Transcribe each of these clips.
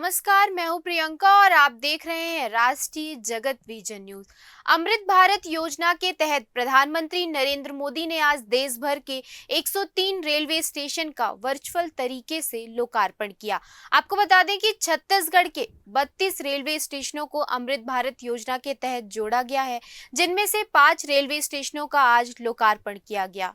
नमस्कार, मैं हूं प्रियंका और आप देख रहे हैं राष्ट्रीय जगत विजन न्यूज। अमृत भारत योजना के तहत प्रधानमंत्री नरेंद्र मोदी ने आज देश भर के 103 रेलवे स्टेशन का वर्चुअल तरीके से लोकार्पण किया। आपको बता दें कि छत्तीसगढ़ के 32 रेलवे स्टेशनों को अमृत भारत योजना के तहत जोड़ा गया है, जिनमें से 5 रेलवे स्टेशनों का आज लोकार्पण किया गया।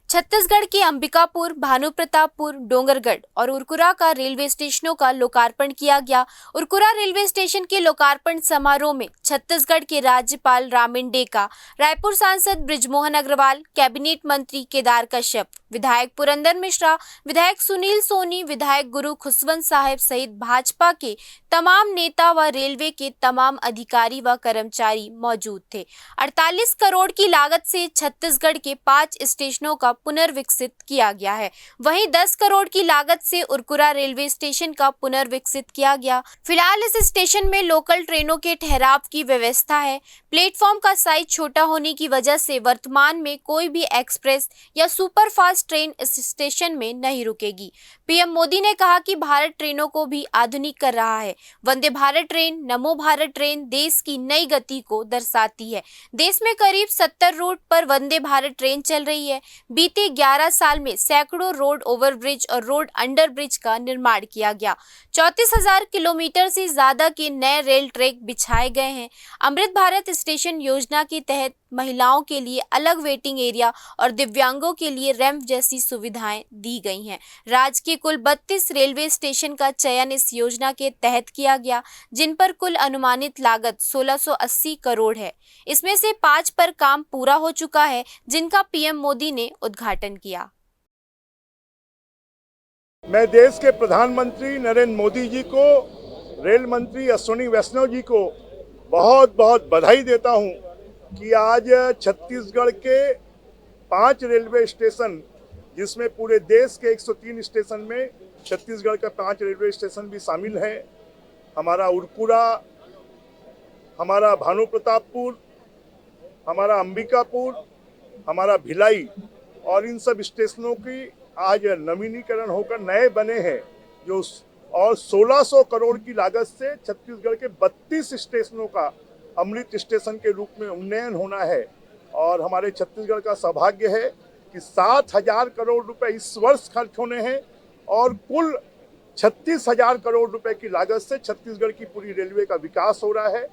छत्तीसगढ़ के अंबिकापुर, भानुप्रतापपुर, डोंगरगढ़ और उरकुरा का रेलवे स्टेशनों का लोकार्पण किया गया। उरकुरा रेलवे स्टेशन के लोकार्पण समारोह में छत्तीसगढ़ के राज्यपाल रामिन डेका, रायपुर सांसद बृजमोहन अग्रवाल, कैबिनेट मंत्री केदार कश्यप, विधायक पुरंदर मिश्रा, विधायक सुनील सोनी, विधायक गुरु खुशवंत साहब सहित भाजपा के तमाम नेता व रेलवे के तमाम अधिकारी व कर्मचारी मौजूद थे। 48 करोड़ की लागत से छत्तीसगढ़ के 5 स्टेशनों का पुनर्विकसित किया गया है। वहीं 10 करोड़ की लागत से उरकुरा रेलवे स्टेशन का पुनर्विकसित किया गया। फिलहाल इस स्टेशन में लोकल ट्रेनों के ठहराव की व्यवस्था है। प्लेटफॉर्म का साइज छोटा होने की वजह से वर्तमान में कोई भी एक्सप्रेस या सुपरफास्ट ट्रेन इस स्टेशन में नहीं रुकेगी। पीएम मोदी ने कहा कि भारत ट्रेनों को भी आधुनिक कर रहा है। वंदे भारत ट्रेन, नमो भारत ट्रेन देश की नई गति को दर्शाती है। देश में करीब 70 रूट पर वंदे भारत ट्रेन चल रही है। बीते 11 साल में सैकड़ों रोड ओवरब्रिज और रोड अंडर ब्रिज का निर्माण किया गया। 34,000 किलोमीटर से ज्यादा के नए रेल ट्रैक बिछाए गए हैं। अमृत भारत स्टेशन योजना के तहत महिलाओं के लिए अलग वेटिंग एरिया और दिव्यांगों के लिए रैंप जैसी सुविधाएं दी गई हैं। राज्य के कुल 32 रेलवे स्टेशन का चयन इस योजना के तहत किया गया, जिन पर कुल अनुमानित लागत 1680 करोड़ है। इसमें से 5 पर काम पूरा हो चुका है, जिनका पीएम मोदी ने उद्घाटन किया। मैं देश के प्रधानमंत्री नरेंद्र मोदी जी को, रेल मंत्री अश्विनी वैष्णव जी को बहुत बहुत बधाई देता हूं कि आज छत्तीसगढ़ के 5 रेलवे स्टेशन, जिसमें पूरे देश के 103 स्टेशन में छत्तीसगढ़ का 5 रेलवे स्टेशन भी शामिल है। हमारा उरकुरा, हमारा भानुप्रतापपुर, हमारा अंबिकापुर, हमारा भिलाई और इन सब स्टेशनों की आज नवीनीकरण होकर नए बने हैं, जो और 1600 करोड़ की लागत से छत्तीसगढ़ के 32 स्टेशनों का अमृत स्टेशन के रूप में उन्नयन होना है। और हमारे छत्तीसगढ़ का सौभाग्य है कि 7,000 करोड़ रुपए इस वर्ष खर्च होने हैं और कुल 36,000 करोड़ रुपए की लागत से छत्तीसगढ़ की पूरी रेलवे का विकास हो रहा है।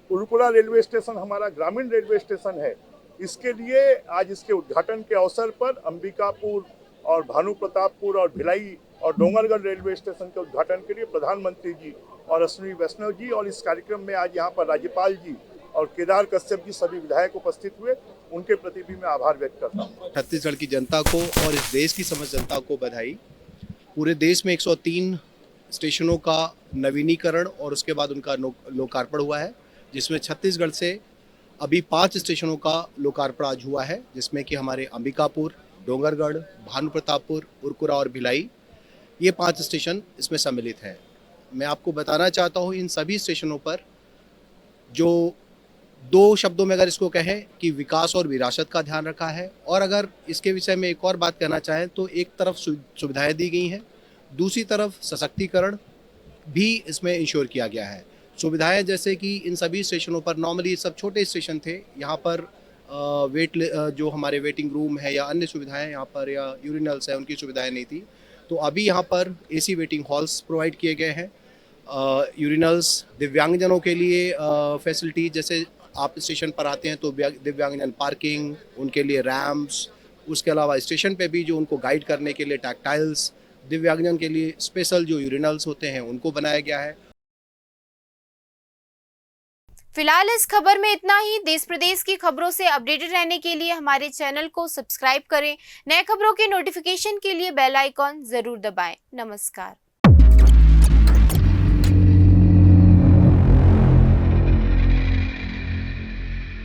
उरकुरा रेलवे स्टेशन हमारा ग्रामीण रेलवे स्टेशन है। इसके लिए आज इसके उद्घाटन के अवसर पर अंबिकापुर और भानुप्रतापपुर और भिलाई और डोंगरगढ़ रेलवे स्टेशन के उद्घाटन के लिए प्रधानमंत्री जी और अश्विनी वैष्णव जी और इस कार्यक्रम में आज यहाँ पर राज्यपाल जी और केदार कश्यप जी सभी विधायक उपस्थित हुए। उनके प्रति भी मैं आभार व्यक्त करता हूँ। छत्तीसगढ़ की जनता को और इस देश की समस्त जनता को बधाई। पूरे देश में 103 स्टेशनों का नवीनीकरण और उसके बाद उनका लोकार्पण हुआ है, जिसमें छत्तीसगढ़ से अभी 5 स्टेशनों का लोकार्पण आज हुआ है, जिसमें कि हमारे अंबिकापुर, डोंगरगढ़, भानुप्रतापपुर, उरकुरा और भिलाई, ये 5 स्टेशन इसमें सम्मिलित हैं। मैं आपको बताना चाहता हूँ इन सभी स्टेशनों पर जो 2 शब्दों में अगर इसको कहें कि विकास और विरासत का ध्यान रखा है, और अगर इसके विषय में एक और बात कहना चाहें तो एक तरफ सुविधाएं दी गई हैं, दूसरी तरफ सशक्तिकरण भी इसमें इंश्योर किया गया है। सुविधाएं जैसे कि इन सभी स्टेशनों पर नॉर्मली सब छोटे स्टेशन थे, यहाँ पर जो हमारे वेटिंग रूम है या अन्य सुविधाएं यहाँ पर या यूरिनल्स है उनकी सुविधाएं नहीं थी, तो अभी यहाँ पर एसी वेटिंग हॉल्स प्रोवाइड किए गए हैं। यूरिनल्स, दिव्यांगजनों के लिए फैसिलिटी, जैसे आप स्टेशन पर आते हैं तो दिव्यांगजन पार्किंग, उनके लिए रैम्प्स, उसके अलावा स्टेशन पे भी जो उनको गाइड करने के लिए टैक्टाइल्स, दिव्यांगजन के लिए स्पेशल जो यूरिनल्स होते हैं उनको बनाया गया है। फिलहाल इस खबर में इतना ही। देश प्रदेश की खबरों से अपडेटेड रहने के लिए हमारे चैनल को सब्सक्राइब करें। नए खबरों के नोटिफिकेशन के लिए बेल आइकॉन जरूर दबाएं। नमस्कार।